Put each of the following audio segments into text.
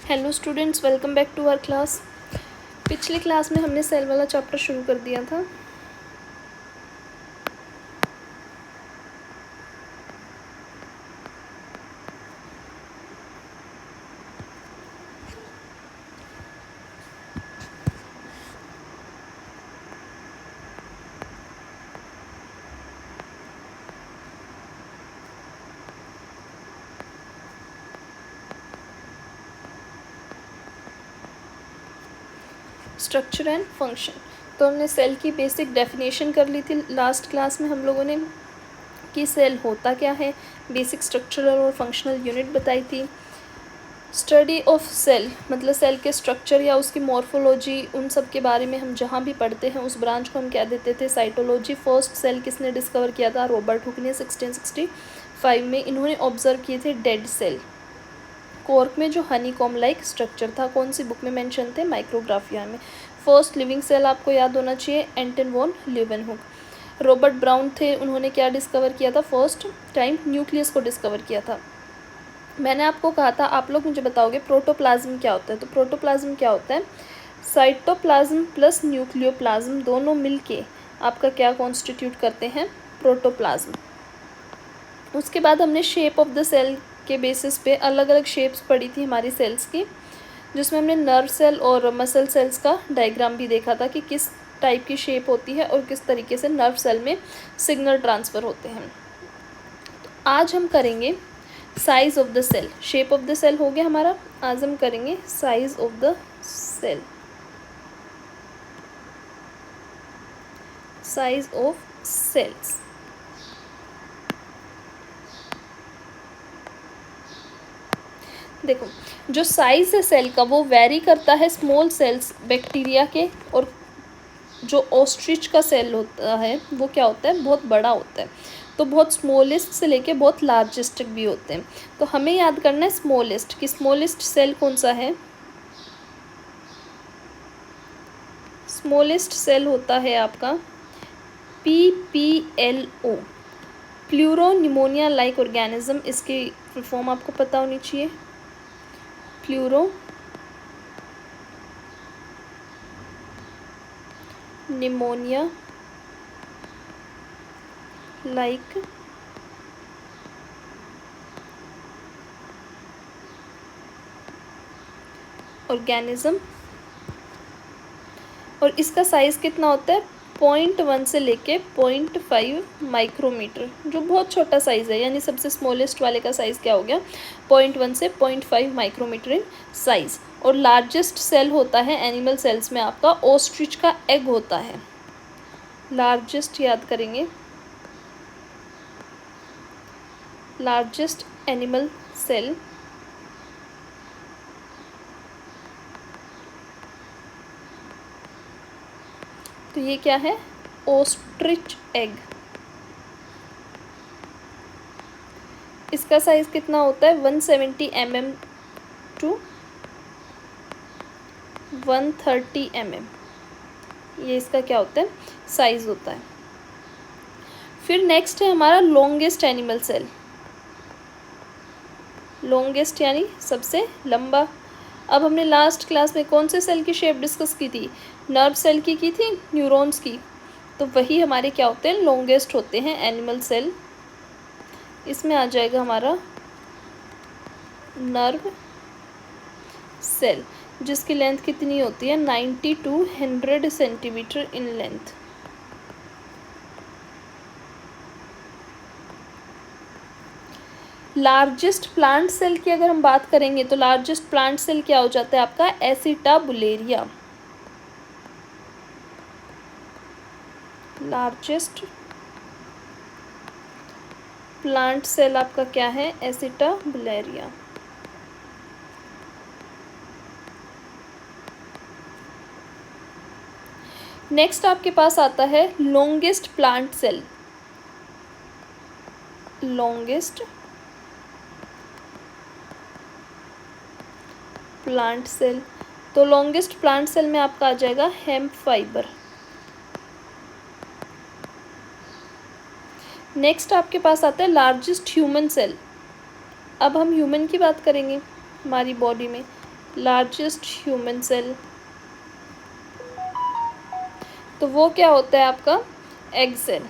Hello students, welcome back to our class. पिछली class में हमने सेल वाला चैप्टर शुरू कर दिया था। Structure and function. तो हमने सेल की बेसिक डेफिनेशन कर ली थी लास्ट क्लास में हम लोगों ने, कि सेल होता क्या है, बेसिक स्ट्रक्चरल और फंक्शनल यूनिट बताई थी। स्टडी ऑफ सेल मतलब सेल के स्ट्रक्चर या उसकी मॉर्फोलॉजी, उन सब के बारे में हम जहाँ भी पढ़ते हैं उस ब्रांच को हम कह देते थे साइटोलॉजी। फर्स्ट सेल किसने डिस्कवर किया था? रॉबर्ट हुक ने 1665 में। इन्होंने ऑब्जर्व किए थे डेड सेल। कॉर्क में जो हनी कॉम लाइक स्ट्रक्चर था, कौन सी बुक में मेंशन थे? माइक्रोग्राफिया में। फर्स्ट लिविंग सेल आपको याद होना चाहिए, एंटन वॉन लीeuwenhoek। रॉबर्ट ब्राउन थे, उन्होंने क्या डिस्कवर किया था? फर्स्ट टाइम न्यूक्लियस को डिस्कवर किया था। मैंने आपको कहा था आप लोग मुझे बताओगे प्रोटोप्लाज्म क्या होता है। तो प्रोटोप्लाज्म क्या होता है? साइटोप्लाज्म प्लस न्यूक्लियोप्लाज्म दोनों मिलके आपका क्या कॉन्स्टिट्यूट करते हैं? प्रोटोप्लाज्म। उसके बाद हमने शेप ऑफ द सेल के बेसिस पे अलग अलग शेप्स पढ़ी थी हमारी सेल्स की, जिसमें हमने नर्व सेल और मसल सेल्स का डायग्राम भी देखा था कि किस टाइप की शेप होती है और किस तरीके से नर्व सेल में सिग्नल ट्रांसफ़र होते हैं। तो आज हम करेंगे size of the cell. Shape of the cell हो गया हमारा, आज हम करेंगे size of the cell. Size of cells. देखो, जो साइज है सेल का वो वेरी करता है स्मॉल सेल्स बैक्टीरिया के, और जो ऑस्ट्रिच का सेल होता है वो क्या होता है? बहुत बड़ा होता है। तो बहुत स्मॉलेस्ट से लेके बहुत लार्जेस्ट भी होते हैं। तो हमें याद करना है स्मॉलेस्ट, कि स्मॉलेस्ट सेल कौन सा है? स्मॉलेस्ट सेल होता है आपका PPLO, pleuro pneumonia like organism. इसकी फुल फॉर्म आपको पता होनी चाहिए, प्लूरो निमोनिया लाइक ऑर्गेनिज्म। और इसका साइज़ कितना होता है? 0.1 से लेके 0.5 माइक्रोमीटर, जो बहुत छोटा साइज़ है। यानी सबसे स्मॉलेस्ट वाले का साइज़ क्या हो गया? 0.1 से 0.5 माइक्रोमीटर इन साइज़। और लार्जेस्ट सेल होता है एनिमल सेल्स में आपका ऑस्ट्रिच का एग होता है। लार्जेस्ट याद करेंगे, लार्जेस्ट एनिमल सेल तो ये क्या है? Ostrich egg. इसका साइज़ कितना होता है? 170 mm टू 130 mm। ये इसका क्या होता है? साइज़ होता है। फिर नेक्स्ट है हमारा लॉन्गेस्ट एनिमल सेल। लॉन्गेस्ट यानी सबसे लंबा। अब हमने लास्ट क्लास में कौन से सेल की शेप डिस्कस की थी? नर्व सेल की थी, न्यूरॉन्स की। तो वही हमारे क्या होते हैं? लॉन्गेस्ट होते हैं एनिमल सेल। इसमें आ जाएगा हमारा नर्व सेल, जिसकी लेंथ कितनी होती है? 90 to 100 centimetre in length. Largest plant cell की अगर हम बात करेंगे तो लार्जेस्ट प्लांट सेल क्या हो जाता है आपका? एसिटाबुलेरिया। लार्जेस्ट प्लांट सेल आपका क्या है? एसिटाबुलेरिया। नेक्स्ट आपके पास आता है longest plant cell. Longest plant cell, तो लॉन्गेस्ट प्लांट सेल में आपका आ जाएगा हेम्प फाइबर। नेक्स्ट आपके पास आता है लार्जेस्ट ह्यूमन सेल। अब हम ह्यूमन की बात करेंगे हमारी बॉडी में, लार्जेस्ट ह्यूमन सेल, तो वो क्या होता है आपका एग सेल।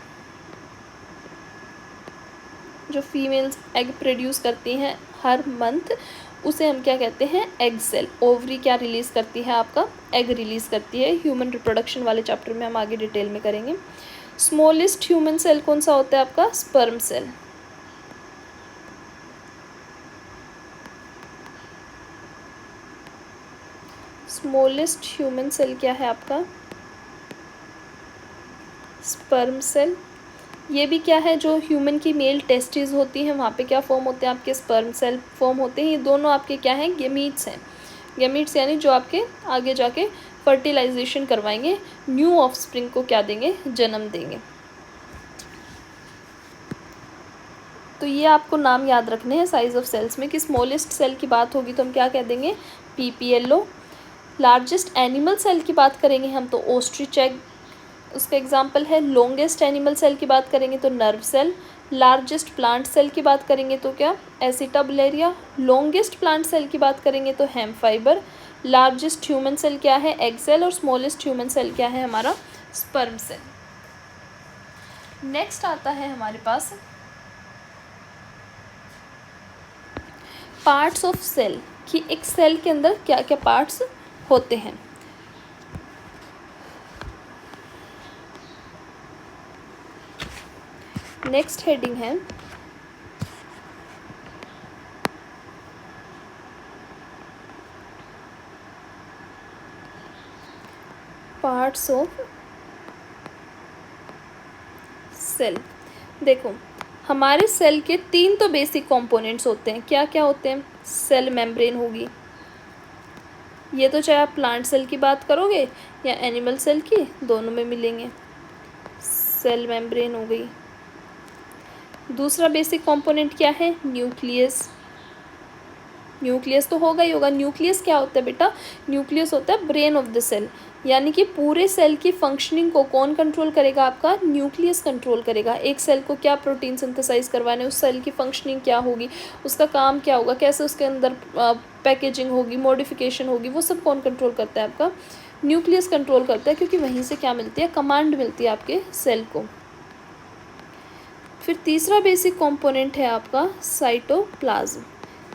जो फीमेल्स एग प्रोड्यूस करती हैं हर मंथ, उसे हम क्या कहते हैं एग सेल। ओवरी क्या रिलीज़ करती है आपका एग रिलीज़ करती है। ह्यूमन रिप्रोडक्शन वाले चैप्टर में हम आगे डिटेल में करेंगे। स्मॉलेस्ट ह्यूमन सेल कौन सा होता है आपका sperm cell. Smallest human cell क्या है आपका स्पर्म सेल। ये भी क्या है जो ह्यूमन की मेल टेस्टिस होती हैं वहाँ पे क्या फॉर्म होते हैं आपके स्पर्म सेल फॉर्म होते हैं। ये दोनों आपके क्या हैं गेमीट्स हैं। गेमीट्स यानी जो आपके आगे जाके फर्टिलाइजेशन करवाएंगे, न्यू ऑफस्प्रिंग को क्या देंगे जन्म देंगे। तो ये आपको नाम याद रखने हैं साइज ऑफ सेल्स में कि स्मॉलेस्ट सेल की बात होगी तो हम क्या कह देंगे पीपीएलओ। लार्जेस्ट एनिमल सेल की बात करेंगे हम तो ओस्ट्रिच एग उसका एग्जाम्पल है। लॉन्गेस्ट एनिमल सेल की बात करेंगे तो nerve cell. Largest plant cell की बात करेंगे तो क्या एसिटाबुलेरिया। लॉन्गेस्ट प्लांट सेल की बात करेंगे तो हेम फाइबर। लार्जेस्ट ह्यूमन सेल क्या है एग सेल और स्मॉलेस्ट ह्यूमन सेल क्या है हमारा स्पर्म सेल। नेक्स्ट आता है हमारे पास पार्ट्स ऑफ सेल कि एक सेल के अंदर क्या क्या पार्ट्स होते हैं। नेक्स्ट हेडिंग है पार्ट्स ऑफ सेल। देखो हमारे सेल के 3 तो बेसिक कंपोनेंट्स होते हैं। क्या क्या होते हैं सेल मेम्ब्रेन होगी, ये तो चाहे आप प्लांट सेल की बात करोगे या एनिमल सेल की दोनों में मिलेंगे। सेल मेम्ब्रेन हो गई। दूसरा बेसिक कंपोनेंट क्या है न्यूक्लियस। न्यूक्लियस तो होगा ही होगा। न्यूक्लियस क्या होता है बेटा न्यूक्लियस होता है ब्रेन ऑफ द सेल, यानी कि पूरे सेल की फंक्शनिंग को कौन कंट्रोल करेगा आपका न्यूक्लियस कंट्रोल करेगा। एक सेल को क्या प्रोटीन सिंथेसाइज करवाना है, उस सेल की फंक्शनिंग क्या होगी, उसका काम क्या होगा, कैसे उसके अंदर पैकेजिंग होगी, मॉडिफिकेशन होगी, वो सब कौन कंट्रोल करता है आपका न्यूक्लियस कंट्रोल करता है, क्योंकि वहीं से क्या मिलती है कमांड मिलती है आपके सेल को। फिर तीसरा बेसिक कंपोनेंट है आपका साइटोप्लाज्म,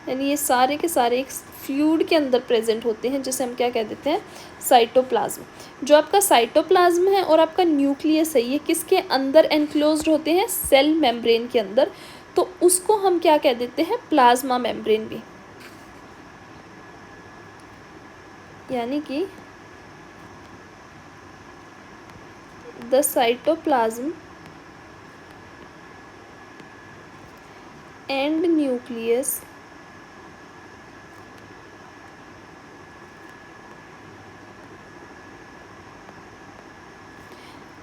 यानी ये सारे के सारे एक फ्लूइड के अंदर प्रेजेंट होते हैं जिसे हम क्या कह देते हैं साइटोप्लाज्म। जो आपका साइटोप्लाज्म है और आपका न्यूक्लियस है ये किसके अंदर एनक्लोज्ड होते हैं सेल मेम्ब्रेन के अंदर, तो उसको हम क्या कह देते हैं प्लाज्मा मेम्ब्रेन भी। यानी कि the cytoplasm and nucleus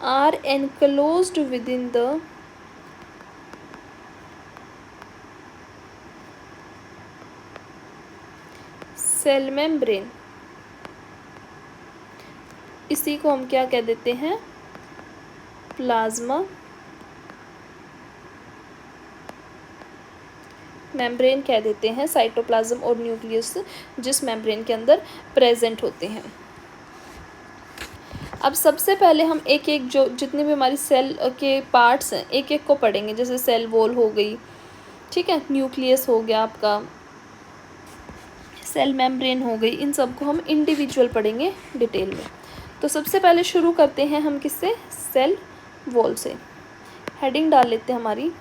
are enclosed within the cell membrane। इसी को हम क्या कह देते हैं प्लाज्मा मेम्ब्रेन कह देते हैं। साइटोप्लाज्म और न्यूक्लियस जिस मेम्ब्रेन के अंदर प्रेजेंट होते हैं। अब सबसे पहले हम एक एक जो जितने भी हमारी सेल के पार्ट्स हैं एक एक को पढ़ेंगे। जैसे सेल वॉल हो गई, ठीक है, न्यूक्लियस हो गया आपका, सेल मेम्ब्रेन हो गई, इन सब को हम इंडिविजुअल पढ़ेंगे डिटेल में। तो सबसे पहले शुरू करते हैं हम किससे सेल वॉल से। हेडिंग डाल लेते हैं हमारी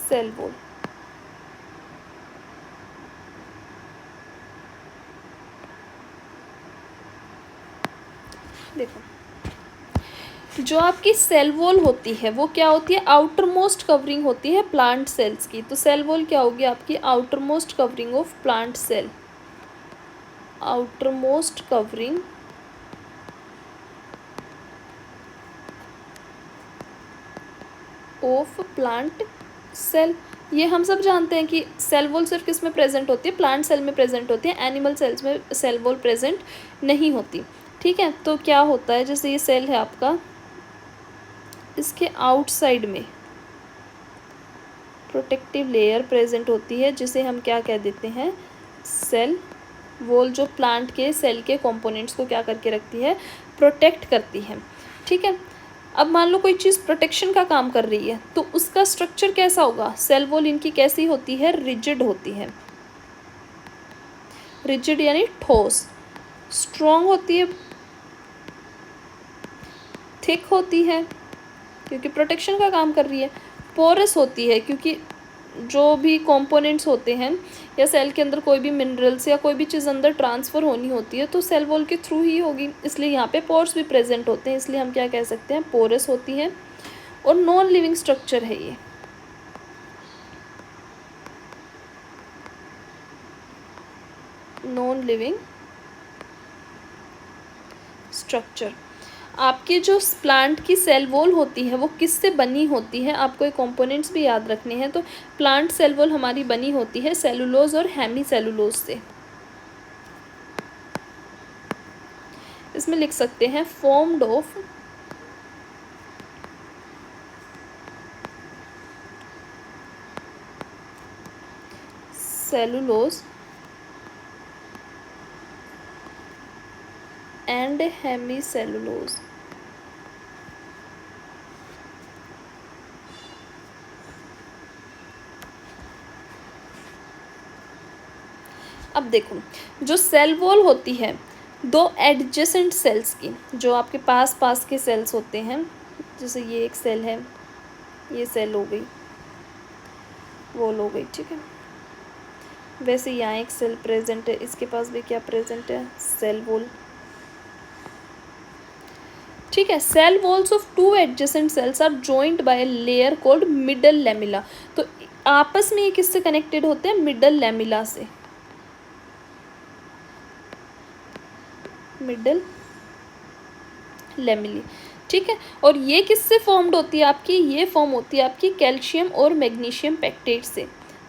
सेल वॉल। देखो जो आपकी सेल वॉल होती है वो क्या होती है आउटर मोस्ट कवरिंग होती है प्लांट सेल्स की। तो सेल वॉल क्या होगी आपकी outermost covering of plant cell, outermost covering of plant cell. ये हम सब जानते हैं कि सेल वॉल सिर्फ किस में प्रेजेंट होती है प्लांट सेल में प्रेजेंट होती है, एनिमल सेल्स में सेल वॉल प्रेजेंट नहीं होती। ठीक है, तो क्या होता है जैसे ये सेल है आपका, इसके आउटसाइड में प्रोटेक्टिव लेयर प्रेजेंट होती है जिसे हम क्या कह देते हैं, सेल वॉल, जो प्लांट के सेल के कंपोनेंट्स को क्या करके रखती है, प्रोटेक्ट करती है। ठीक है, अब मान लो कोई चीज़ प्रोटेक्शन का काम कर रही है तो उसका स्ट्रक्चर कैसा होगा, सेल वॉल इनकी कैसी होती है, रिजिड होती है। रिजिड यानी ठोस, स्ट्रॉन्ग होती है, थिक होती है क्योंकि प्रोटेक्शन का काम कर रही है, पोरस होती है क्योंकि जो भी कंपोनेंट्स होते हैं या सेल के अंदर कोई भी मिनरल्स या कोई भी चीज़ अंदर ट्रांसफ़र होनी होती है तो सेल वॉल के थ्रू ही होगी, इसलिए यहाँ पे पोर्स भी प्रेजेंट होते हैं, इसलिए हम क्या कह सकते हैं, पोरस होती है। और नॉन लिविंग स्ट्रक्चर है ये, नॉन लिविंग स्ट्रक्चर। आपकी जो प्लांट की सेल वॉल होती है वो किससे बनी होती है, आपको ये कंपोनेंट्स भी याद रखने हैं। तो प्लांट सेल वॉल हमारी बनी होती है सेलुलोज और हेमी सेलुलोज से। इसमें लिख सकते हैं formed of cellulose and hemicellulose. अब देखो, जो सेल वॉल होती है दो एडजेसेंट सेल्स की, जो आपके पास पास के सेल्स होते हैं, जैसे ये एक सेल है, ये सेल हो गई, वॉल हो गई, ठीक है। वैसे यहाँ एक सेल प्रेजेंट है, इसके पास भी क्या प्रेजेंट है, सेल वॉल, ठीक है। Cell walls of two adjacent cells are joint by layer called middle lamella. तो आपस में ये किससे कनेक्टेड होते हैं, मिडल लैमिला से, मिडल लैमिली, ठीक है। और ये किससे फॉर्म्ड होती है आपकी, ये फॉर्म होती है आपकी कैल्शियम और मैग्नीशियम पेक्टेट से।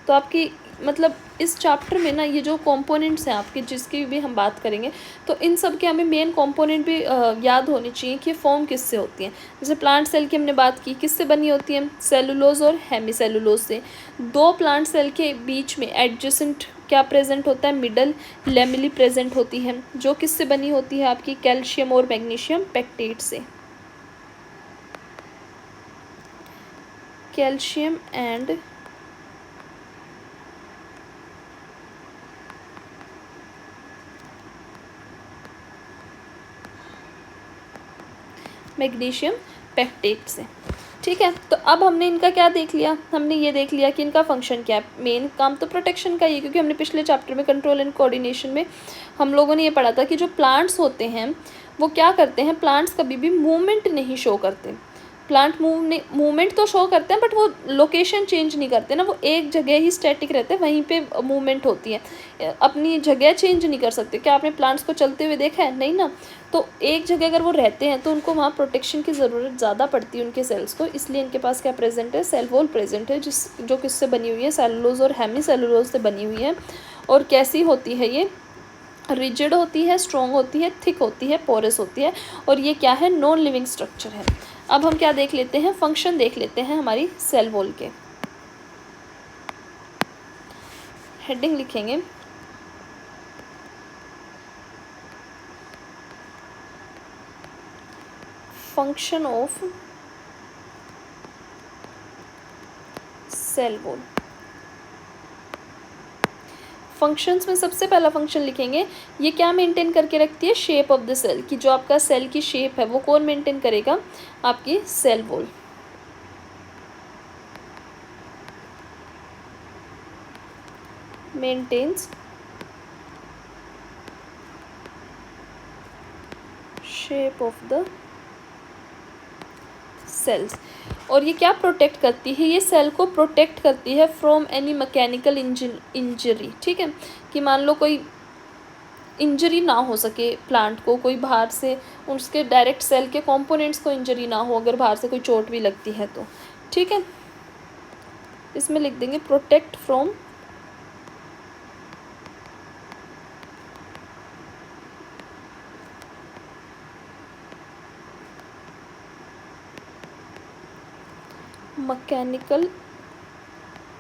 तो आपकी मतलब इस चैप्टर में ना ये जो कंपोनेंट्स हैं आपके, जिसकी भी हम बात करेंगे तो इन सब के हमें मेन कंपोनेंट भी याद होने चाहिए कि ये फॉर्म किससे होती हैं। जैसे प्लांट सेल की हमने बात की, किससे बनी होती है, सेलुलोज और हेमी सेलुलोज से। दो प्लांट सेल के बीच में एडजेसेंट क्या प्रेजेंट होता है, मिडल लैमिली प्रेजेंट होती है, जो किससे बनी होती है आपकी, कैल्शियम और मैग्नीशियम पेक्टेट से। कैल्शियम एंड मैग्नीशियम पेक्टेट से, ठीक है। तो अब हमने इनका क्या देख लिया, हमने ये देख लिया कि इनका फंक्शन क्या है। मेन काम तो प्रोटेक्शन का ही है, क्योंकि हमने पिछले चैप्टर में कंट्रोल एंड कोऑर्डिनेशन में हम लोगों ने ये पढ़ा था कि जो प्लांट्स होते हैं वो क्या करते हैं, प्लांट्स कभी भी मूवमेंट नहीं शो करते। प्लांट मूवमेंट तो शो करते हैं बट वो लोकेशन चेंज नहीं करते ना, वो एक जगह ही स्टैटिक रहते हैं, वहीं पे मूवमेंट होती है, अपनी जगह चेंज नहीं कर सकते। क्या आपने प्लांट्स को चलते हुए देखा है, नहीं ना। तो एक जगह अगर वो रहते हैं तो उनको वहाँ प्रोटेक्शन की ज़रूरत ज़्यादा पड़ती है उनके सेल्स को, इसलिए इनके पास क्या प्रेजेंट है, सेल वॉल प्रेजेंट है, जो किससे बनी हुई है, सेलुलोज और हेमी सेलुलोज से बनी हुई है। और कैसी होती है ये, रिजिड होती है, स्ट्रॉन्ग होती है, थिक होती है, पोरस होती है। और ये क्या है, नॉन लिविंग स्ट्रक्चर है। अब हम क्या देख लेते हैं, फंक्शन देख लेते हैं हमारी सेल वॉल के। हेडिंग लिखेंगे function of cell wall. Functions में सबसे पहला फंक्शन लिखेंगे, ये क्या मेंटेन करके रखती है, शेप ऑफ द सेल, कि जो आपका सेल की शेप है वो कौन मेंटेन करेगा, आपकी cell wall. Maintains shape of the cells. और ये क्या प्रोटेक्ट करती है, ये सेल को प्रोटेक्ट करती है फ्रॉम एनी मैकेनिकल इंजरी, ठीक है। कि मान लो कोई इंजरी ना हो सके प्लांट को, कोई बाहर से उसके डायरेक्ट सेल के कंपोनेंट्स को इंजरी ना हो, अगर बाहर से कोई चोट भी लगती है तो, ठीक है। इसमें लिख देंगे प्रोटेक्ट फ्रॉम मैकेनिकल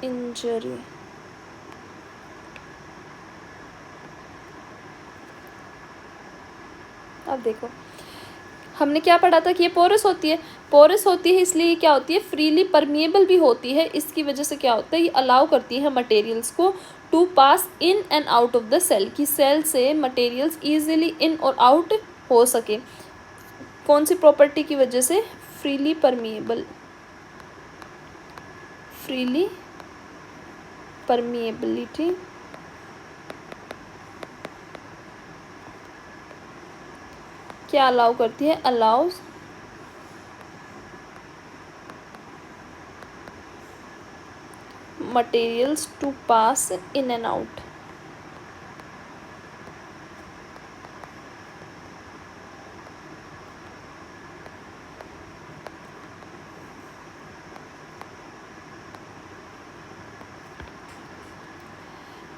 इंजरी। अब देखो हमने क्या पढ़ा था कि ये पोरस होती है। पोरस होती है इसलिए क्या होती है, फ्रीली परमिएबल भी होती है। इसकी वजह से क्या होता है, ये अलाउ करती है मटेरियल्स को to pass in and out of the cell, कि सेल से मटेरियल्स इजीली इन और आउट हो सके। कौन सी प्रॉपर्टी की वजह से, फ्रीली परमिएबल, फ्रीली परमिएबिलिटी क्या अलाउ करती है, allows materials to pass in and out.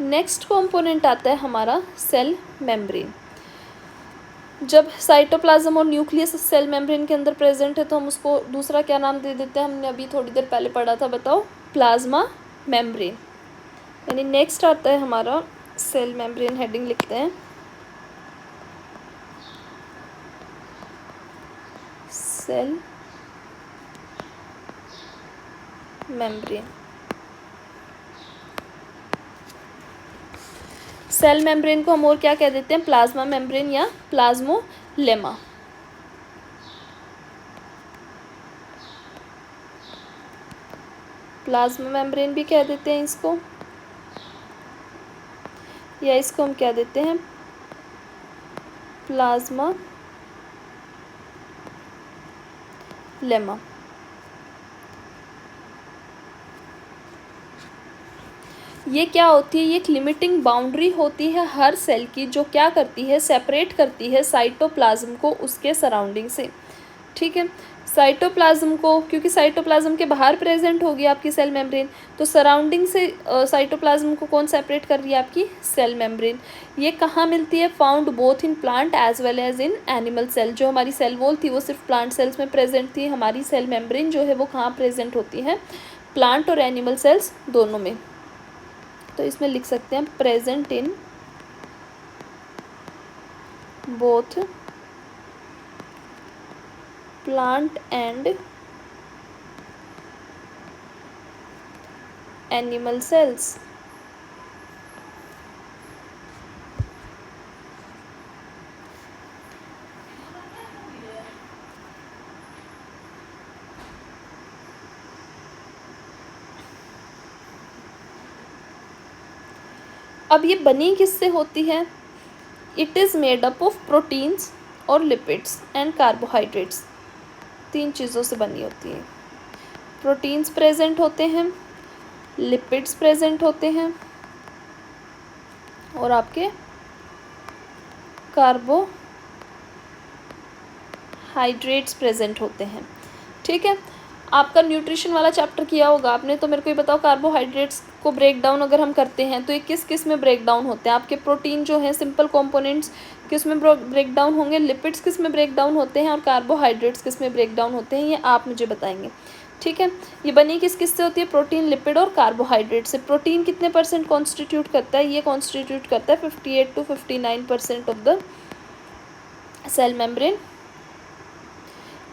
Next component आता है हमारा सेल मेम्ब्रेन। जब साइटोप्लाज्म और न्यूक्लियस सेल मेम्ब्रेन के अंदर प्रेजेंट है तो हम उसको दूसरा क्या नाम दे देते हैं, हमने अभी थोड़ी देर पहले पढ़ा था, बताओ, प्लाज्मा मेम्ब्रेन। यानी नेक्स्ट आता है हमारा सेल मेम्ब्रेन, हेडिंग लिखते हैं सेल मेम्ब्रेन। सेल मेम्ब्रेन को हम और क्या कह देते हैं, प्लाज्मा मेम्ब्रेन या प्लाज्मोलेमा। प्लाज्मा मेम्ब्रेन भी कह देते हैं इसको, या इसको हम क्या देते हैं, प्लाज्मा लेमा। ये क्या होती है, ये एक लिमिटिंग बाउंड्री होती है हर सेल की, जो क्या करती है, सेपरेट करती है साइटोप्लाज्म को उसके सराउंडिंग से। ठीक है, साइटोप्लाज्म को, क्योंकि साइटोप्लाज्म के बाहर प्रेजेंट होगी आपकी सेल मेम्ब्रेन, तो सराउंडिंग से साइटोप्लाज्म को कौन सेपरेट कर रही है, आपकी सेल मेम्ब्रेन। ये कहाँ मिलती है, found both in plant as well as in animal cell. जो हमारी सेल वॉल थी वो सिर्फ प्लांट सेल्स में प्रेजेंट थी, हमारी सेल मेम्ब्रेन जो है वो कहाँ प्रेजेंट होती है, प्लांट और एनिमल सेल्स दोनों में। तो इसमें लिख सकते हैं present in both plant and animal cells. अब ये बनी किससे होती है, it is made up of proteins और लिपिड्स एंड कार्बोहाइड्रेट्स। तीन चीज़ों से बनी होती है। प्रोटीन्स प्रेजेंट होते हैं, लिपिड्स प्रेजेंट होते हैं और आपके कार्बोहाइड्रेट्स प्रेजेंट होते हैं। ठीक है, आपका न्यूट्रिशन वाला चैप्टर किया होगा आपने, तो मेरे को ये बताओ, कार्बोहाइड्रेट्स को ब्रेक डाउन अगर हम करते हैं तो ये किस किस में ब्रेक डाउन होते हैं। आपके प्रोटीन जो है सिंपल कंपोनेंट्स किस में ब्रेक डाउन होंगे, लिपिड्स किस में ब्रेक डाउन होते हैं और कार्बोहाइड्रेट्स किस में ब्रेक डाउन होते हैं, ये आप मुझे बताएंगे। ठीक है, ये बनी किस किस से होती है, प्रोटीन, लिपिड और कार्बोहाइड्रेट से। प्रोटीन कितने परसेंट कॉन्स्टिट्यूट करता है, ये कॉन्स्टिट्यूट करता है 58 to 59% of the cell membrane.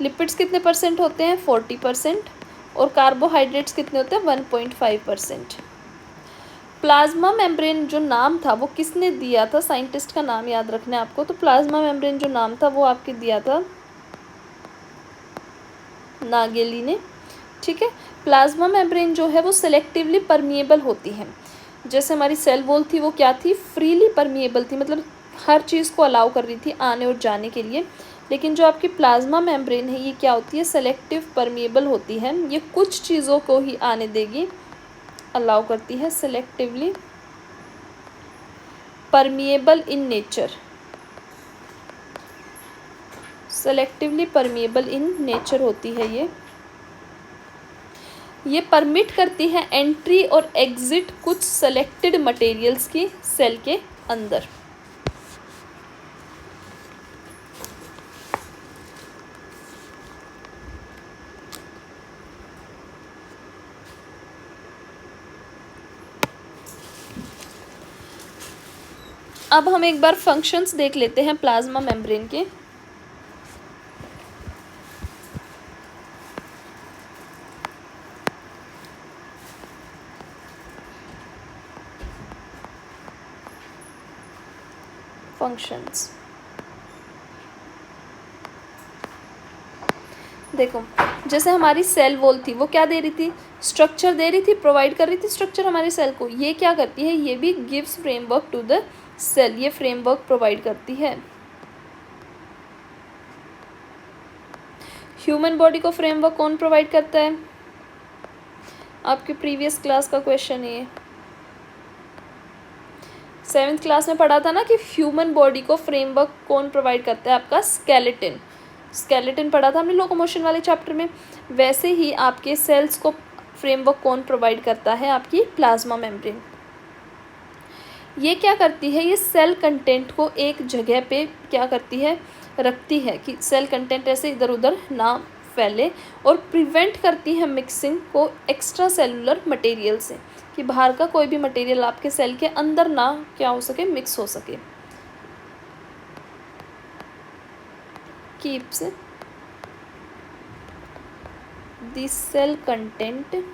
Lipids कितने परसेंट होते हैं, 40%, और कार्बोहाइड्रेट्स कितने होते हैं, 1.5%। प्लाज्मा मेम्ब्रेन जो नाम था वो किसने दिया था, साइंटिस्ट का नाम याद रखना है आपको। तो प्लाज्मा मेम्ब्रेन जो नाम था वो आपके दिया था नागेली ने। ठीक है, प्लाज्मा मेम्ब्रेन जो है वो सेलेक्टिवली परमिएबल होती है। जैसे हमारी सेल वॉल थी वो क्या थी, फ्रीली परमिएबल थी, मतलब हर चीज़ को अलाउ कर रही थी आने और जाने के लिए। लेकिन जो आपकी प्लाज्मा मेम्ब्रेन है ये क्या होती है, सेलेक्टिव परमिएबल होती है। ये कुछ चीज़ों को ही आने देगी, अलाउ करती है, selectively permeable in nature, selectively permeable in nature होती है। ये परमिट करती है एंट्री और एग्जिट कुछ सेलेक्टेड मटेरियल्स की सेल के अंदर। अब हम एक बार फंक्शंस देख लेते हैं प्लाज्मा मेम्ब्रेन के। फंक्शंस देखो, जैसे हमारी सेल वॉल थी वो क्या दे रही थी, स्ट्रक्चर दे रही थी, प्रोवाइड कर रही थी स्ट्रक्चर हमारी सेल को। ये क्या करती है, ये भी gives framework to the cell, ये फ्रेमवर्क प्रोवाइड करती है। ह्यूमन बॉडी को फ्रेमवर्क कौन प्रोवाइड करता है, आपके प्रीवियस क्लास का क्वेश्चन है, 7th क्लास में पढ़ा था ना कि ह्यूमन बॉडी को फ्रेमवर्क कौन प्रोवाइड करता है, आपका स्केलेटन। स्केलेटन पढ़ा था हमने लोकोमोशन वाले चैप्टर में। वैसे ही आपके सेल्स को फ्रेमवर्क कौन प्रोवाइड करता है, आपकी प्लाज्मा मेम्ब्रेन। ये क्या करती है, ये सेल कंटेंट को एक जगह पे क्या करती है, रखती है कि सेल कंटेंट ऐसे इधर उधर ना फैले, और प्रिवेंट करती है मिक्सिंग को एक्स्ट्रा सेलुलर मटेरियल से, कि बाहर का कोई भी मटेरियल आपके सेल के अंदर ना क्या हो सके, मिक्स हो सके। Keeps the cell content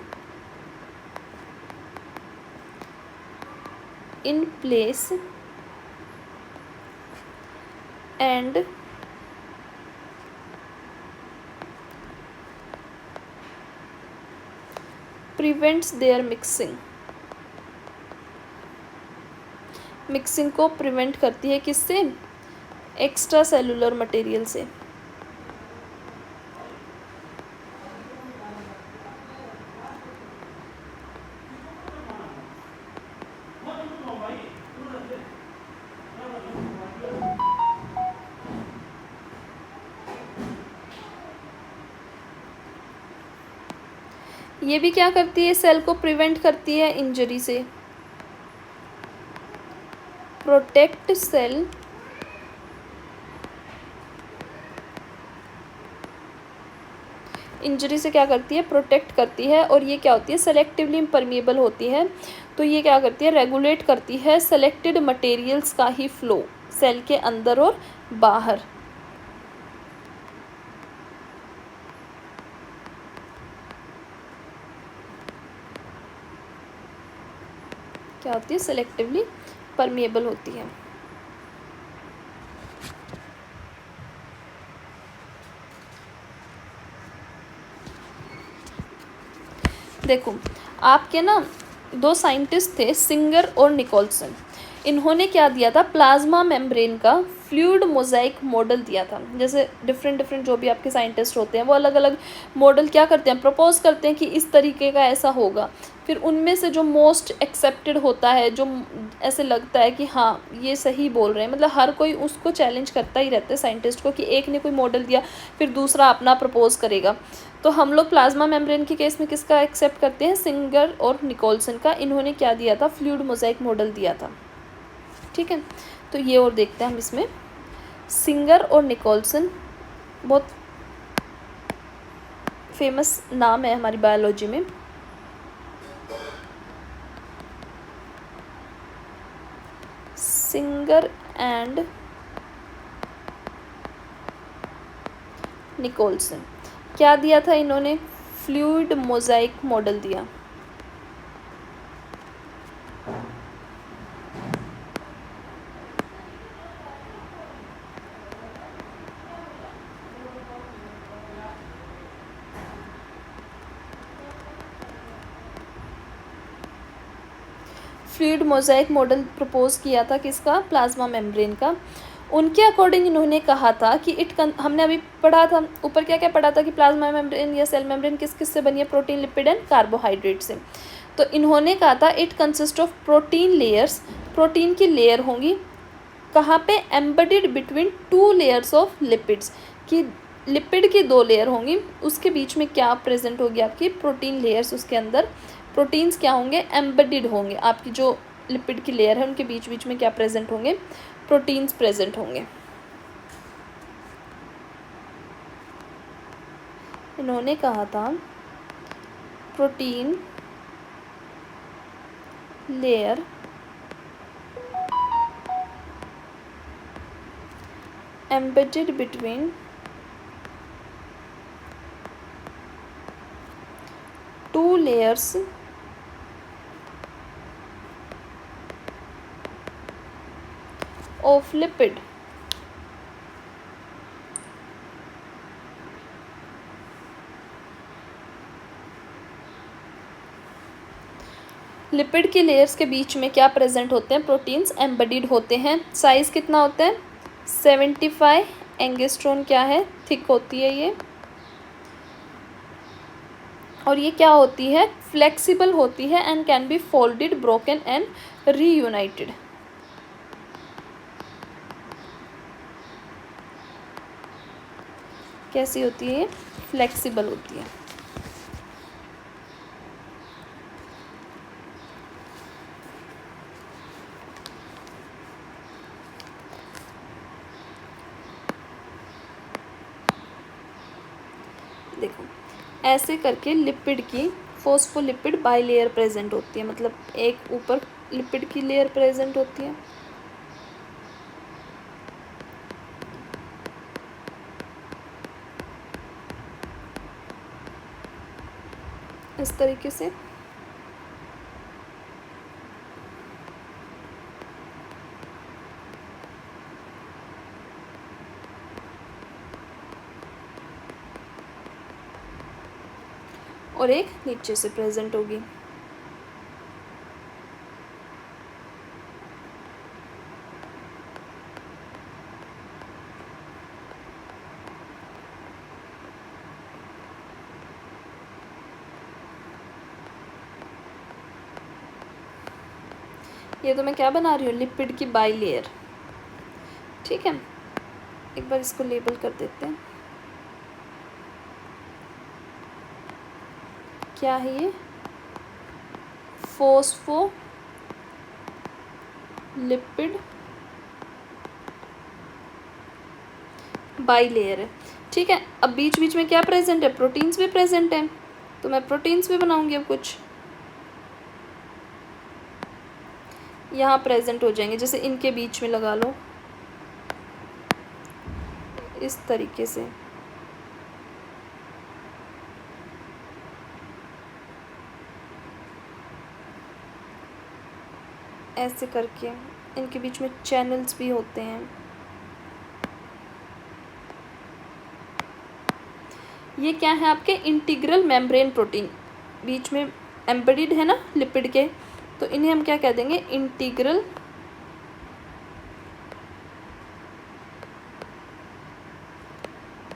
in place and prevents their mixing। Mixing को प्रिवेंट करती है किससे, एक्स्ट्रा सेलुलर मटेरियल से। ये भी क्या करती है, सेल को प्रिवेंट करती है इंजरी से। प्रोटेक्ट सेल इंजरी से क्या करती है, प्रोटेक्ट करती है। और ये क्या होती है, सेलेक्टिवली इम्परमिएबल होती है। तो ये क्या करती है, रेगुलेट करती है सेलेक्टेड मटेरियल्स का ही फ्लो सेल के अंदर और बाहर। क्या होती है, सेलेक्टिवली परमिएबल होती है। देखो, आपके ना 2 साइंटिस्ट थे, सिंगर और निकोलसन। इन्होंने क्या दिया था, प्लाज्मा मेम्ब्रेन का फ्लूइड मोजाइक मॉडल दिया था। जैसे डिफरेंट जो भी आपके साइंटिस्ट होते हैं वो अलग अलग मॉडल क्या करते हैं, प्रपोज करते हैं कि इस तरीके का ऐसा होगा। फिर उनमें से जो मोस्ट एक्सेप्टेड होता है, जो ऐसे लगता है कि हाँ ये सही बोल रहे हैं, मतलब हर कोई उसको चैलेंज करता ही रहता है साइंटिस्ट को, कि एक ने कोई मॉडल दिया फिर दूसरा अपना प्रपोज करेगा। तो हम लोग प्लाज्मा मेम्ब्रेन के केस में किसका एक्सेप्ट करते हैं, सिंगर और निकोलसन का। इन्होंने क्या दिया था, फ्लूइड मोजाइक मॉडल दिया था। ठीक है, तो ये और देखते हैं हम इसमें। सिंगर और निकोलसन बहुत फेमस नाम है हमारी बायोलॉजी में। सिंगर एंड निकोलसन क्या दिया था इन्होंने, फ्लूइड मोजाइक मॉडल दिया। फ्लूइड मोजाइक मॉडल प्रपोज किया था किसका, प्लाज्मा मेम्ब्रेन का। उनके अकॉर्डिंग इन्होंने कहा था कि हमने अभी पढ़ा था ऊपर क्या क्या पढ़ा था कि प्लाज्मा मेम्ब्रेन या सेल मेम्ब्रेन किस किस से बनी है, प्रोटीन, लिपिड एंड कार्बोहाइड्रेट से। तो इन्होंने कहा था it consist of protein layers, protein की लेयर होंगी कहाँ पे, embedded between 2 layers of lipids, कि लिपिड की 2 लेयर होंगी, उसके बीच में क्या प्रेजेंट होगी, आपकी प्रोटीन लेयर्स। उसके अंदर प्रोटीन्स क्या होंगे, एम्बेडेड होंगे। आपकी जो लिपिड की लेयर है उनके बीच बीच में क्या प्रेजेंट होंगे, प्रोटीन्स प्रेजेंट होंगे। इन्होंने कहा था protein layer embedded between two layers of lipid. Lipid की लेयर्स के बीच में क्या प्रेजेंट होते हैं? प्रोटीन्स एम्बेडेड होते हैं। साइज कितना होता है? 75 एंगस्ट्रॉन क्या है? थिक होती है ये। और ये क्या होती है? फ्लेक्सिबल होती है and can be folded, broken and reunited. कैसी होती है? फ्लेक्सिबल होती है। देखो ऐसे करके लिपिड की फोस्फोलिपिड बाइलेयर प्रेजेंट होती है, मतलब एक ऊपर लिपिड की लेयर प्रेजेंट होती है। इस तरीके से। और एक नीचे से प्रेजेंट होगी। ये तो मैं क्या बना रही हूँ? लिपिड की बाइलेयर। ठीक है, एक बार इसको लेबल कर देते हैं। क्या है ये? फोस्फोलिपिड बाइलेयर है। ठीक है, अब बीच बीच में क्या प्रेजेंट है? प्रोटीन्स भी प्रेजेंट है, तो मैं प्रोटीन्स भी बनाऊंगी। अब कुछ यहाँ प्रेजेंट हो जाएंगे, जैसे इनके बीच में लगा लो इस तरीके से। ऐसे करके इनके बीच में चैनल्स भी होते हैं। ये क्या है? आपके इंटीग्रल मेम्ब्रेन प्रोटीन, बीच में एम्बेडेड है ना लिपिड के, तो इन्हें हम क्या कह देंगे? इंटीग्रल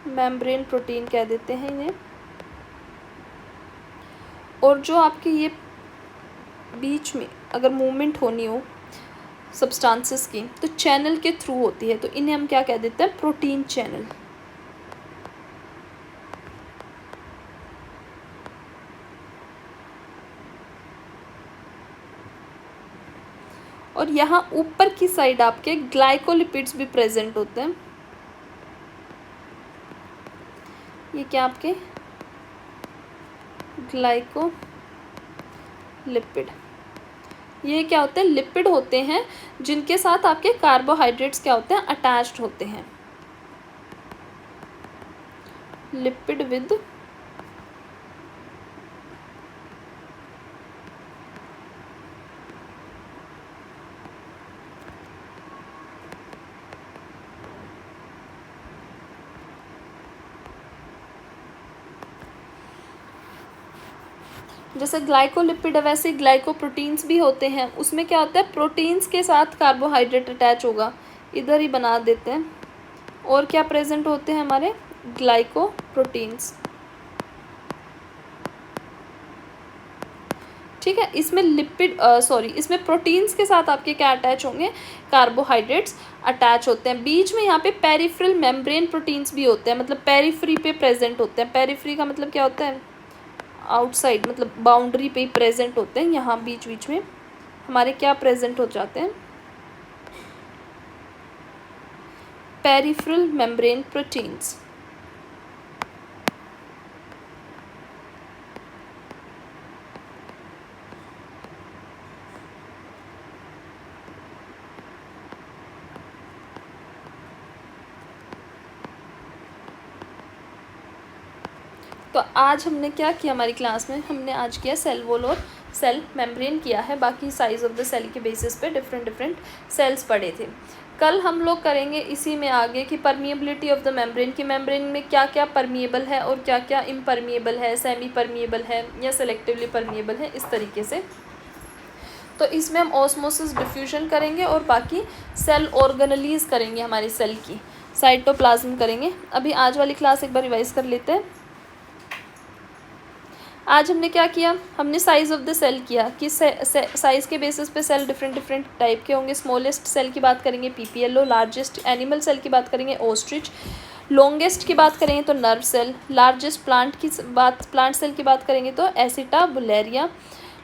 मेम्ब्रेन प्रोटीन कह देते हैं इन्हें। और जो आपके ये बीच में अगर मूवमेंट होनी हो सब्सटेंसेस की, तो चैनल के थ्रू होती है, तो इन्हें हम क्या कह देते हैं? Protein channel. और यहाँ ऊपर की साइड आपके ग्लाइकोलिपिड्स भी प्रेजेंट होते हैं। ये क्या आपके? ग्लाइकोलिपिड। ये क्या होते हैं? लिपिड होते हैं जिनके साथ आपके कार्बोहाइड्रेट्स क्या होते हैं? अटैच्ड होते हैं। लिपिड विद जैसे ग्लाइकोलिपिड है, वैसे ग्लाइकोप्रोटीन्स भी होते हैं। उसमें क्या होता है? प्रोटीन्स के साथ कार्बोहाइड्रेट अटैच होगा, इधर ही बना देते हैं। और क्या प्रेजेंट होते हैं हमारे? ग्लाइकोप्रोटीन्स। ठीक है, इसमें इसमें प्रोटीन्स के साथ आपके क्या अटैच होंगे? कार्बोहाइड्रेट्स अटैच होते हैं। बीच में यहाँ पे पेरिफेरल मेम्ब्रेन प्रोटीन्स भी होते हैं, मतलब पेरिफ्री पे प्रेजेंट होते हैं। पेरिफ्री का मतलब क्या होता है? आउटसाइड, मतलब बाउंड्री पे ही प्रेजेंट होते हैं। यहाँ बीच बीच में हमारे क्या प्रेजेंट हो जाते हैं? Peripheral membrane proteins. तो आज हमने क्या किया हमारी क्लास में, हमने आज किया सेल वॉल और सेल मेम्ब्रेन किया है। बाकी साइज़ ऑफ द सेल के बेसिस पे डिफरेंट सेल्स पढ़े थे। कल हम लोग करेंगे इसी में आगे कि परमिएबिलिटी ऑफ द मेम्ब्रेन, की मेम्ब्रेन में क्या क्या परमिएबल है और क्या क्या इम्परमिएबल है, सेमी परमिएबल है या सेलेक्टिवली परमिएबल है, इस तरीके से। तो इसमें हम ऑस्मोसिस डिफ्यूजन करेंगे और बाकी सेल ऑर्गेनेलीज करेंगे, हमारी सेल की साइटोप्लाज्म करेंगे। अभी आज वाली क्लास एक बार रिवाइज कर लेते हैं। आज हमने क्या किया, हमने साइज़ ऑफ द सेल किया कि साइज़ के बेसिस पे सेल डिफरेंट टाइप के होंगे। स्मॉलेस्ट सेल की बात करेंगे पीपीएलओ, लार्जेस्ट एनिमल सेल की बात करेंगे ओस्ट्रिच, लॉन्गेस्ट की बात करेंगे तो nerve cell, largest plant cell की बात करेंगे तो एसिटाबुलेरिया,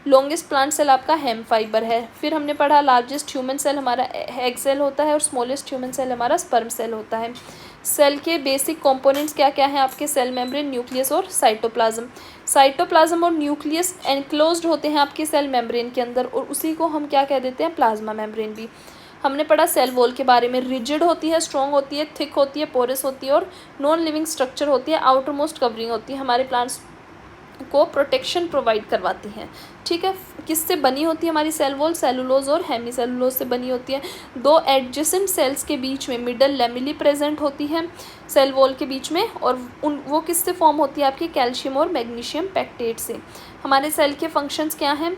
लॉन्गेस्ट प्लांट सेल आपका हेम फाइबर है। फिर हमने पढ़ा लार्जेस्ट ह्यूमन सेल हमारा एग सेल होता है और स्मॉलेस्ट ह्यूमन सेल हमारा स्पर्म सेल होता है। सेल के बेसिक कंपोनेंट्स क्या क्या हैं आपके, सेल मेम्ब्रेन, न्यूक्लियस और साइटोप्लाज्म। साइटोप्लाज्म और न्यूक्लियस एनक्लोज्ड होते हैं आपके सेल मेम्ब्रेन के अंदर और उसी को हम क्या कह देते हैं, प्लाज्मा मेम्ब्रेन भी। हमने पढ़ा सेल वॉल के बारे में, रिजिड होती है, स्ट्रॉन्ग होती है, थिक होती है, पोरस होती है और नॉन लिविंग स्ट्रक्चर होती है, आउटर मोस्ट कवरिंग होती है, हमारे प्लांट्स को प्रोटेक्शन प्रोवाइड करवाती हैं। ठीक है, किससे बनी होती है हमारी सेल वॉल, सेलुलोज और हेमी सेलुलोज से बनी होती है। दो एडजेसेंट सेल्स के बीच में मिडल लेमिली प्रेजेंट होती है सेल वॉल के बीच में, और वो किससे फॉर्म होती है आपकी, कैल्शियम और मैग्नीशियम पेक्टेट से। हमारे सेल के फंक्शंस क्या हैं,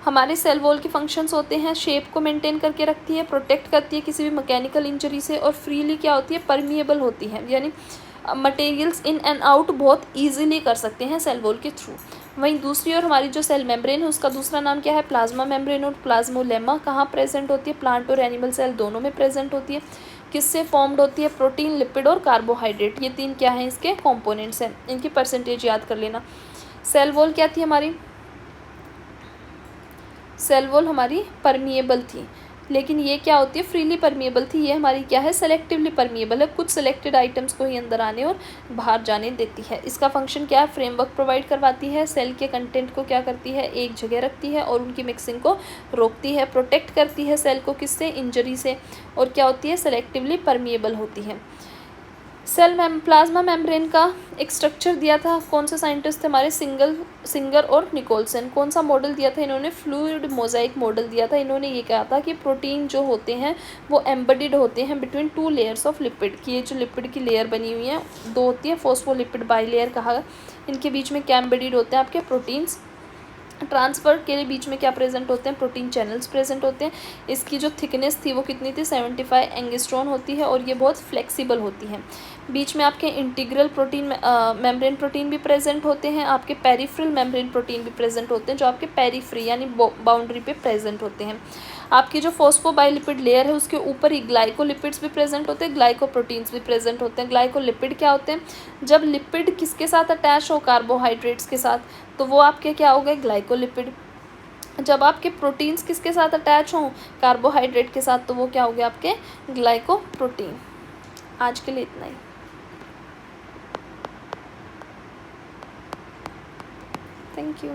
हमारे सेल वॉल के फंक्शंस होते हैं, शेप को मेंटेन करके रखती है, प्रोटेक्ट करती है किसी भी मैकेनिकल इंजरी से, और फ्रीली क्या होती है, परमिएबल होती है, यानी मटेरियल्स इन एंड आउट बहुत ईजिली कर सकते हैं सेल वॉल के थ्रू। वहीं दूसरी ओर हमारी जो सेल मेम्ब्रेन है उसका दूसरा नाम क्या है, प्लाज्मा मेम्ब्रेन और प्लाज्मोलेमा। कहाँ प्रेजेंट होती है, प्लांट और एनिमल सेल दोनों में प्रेजेंट होती है। किससे फॉर्म्ड होती है, प्रोटीन, लिपिड और कार्बोहाइड्रेट, ये तीन क्या हैं इसके कंपोनेंट्स हैं। इनकी परसेंटेज याद कर लेना। सेल वॉल क्या थी हमारी, सेल वॉल हमारी परमिएबल थी, लेकिन ये क्या होती है, फ्रीली परमिएबल थी। ये हमारी क्या है, सेलेक्टिवली परमिएबल है, कुछ सेलेक्टेड आइटम्स को ही अंदर आने और बाहर जाने देती है। इसका फंक्शन क्या है, फ्रेमवर्क प्रोवाइड करवाती है, सेल के कंटेंट को क्या करती है, एक जगह रखती है और उनकी मिक्सिंग को रोकती है, प्रोटेक्ट करती है सेल को किससे, इंजरी से, और क्या होती है, सेलेक्टिवली परमिएबल होती है। प्लाज्मा मेम्ब्रेन का एक स्ट्रक्चर दिया था, कौन से साइंटिस्ट थे हमारे, सिंगर और निकोलसन। कौन सा मॉडल दिया था इन्होंने, फ्लूइड मोजाइक मॉडल दिया था। इन्होंने ये कहा था कि प्रोटीन जो होते हैं वो एम्बेडेड होते हैं between two layers of lipid, कि ये जो लिपिड की लेयर बनी हुई है दो होती है, फोस्फोलिपिड बाइलेयर कहा। इनके बीच में क्या एम्बेडेड होते हैं आपके, प्रोटीन्स। ट्रांसफ़र के लिए बीच में क्या प्रेजेंट होते हैं, प्रोटीन चैनल्स प्रेजेंट होते हैं। इसकी जो थिकनेस थी वो कितनी थी, 75 एंगस्ट्रॉन होती है और ये बहुत फ्लेक्सिबल होती है। बीच में आपके इंटीग्रल प्रोटीन मेम्ब्रेन प्रोटीन भी प्रेजेंट होते हैं, आपके पेरिफेरल मेम्ब्रेन प्रोटीन भी प्रेजेंट होते हैं जो आपके पेरीफ्री यानी बाउंड्री पे प्रेजेंट होते हैं। आपकी जो फॉस्फोबाइलिपिड लेयर है उसके ऊपर ही ग्लाइकोलिपिड्स भी प्रेजेंट होते हैं, ग्लाइकोप्रोटीन्स भी प्रेजेंट होते हैं। ग्लाइकोलिपिड क्या होते हैं, जब लिपिड किसके साथ अटैच हो, कार्बोहाइड्रेट्स के साथ, तो वो आपके क्या हो गए, ग्लाइकोलिपिड। जब आपके प्रोटीन्स किसके साथ अटैच हों, कार्बोहाइड्रेट के साथ, तो वो क्या हो गया आपके ग्लाइकोप्रोटीन। आज के लिए इतना ही। Thank you.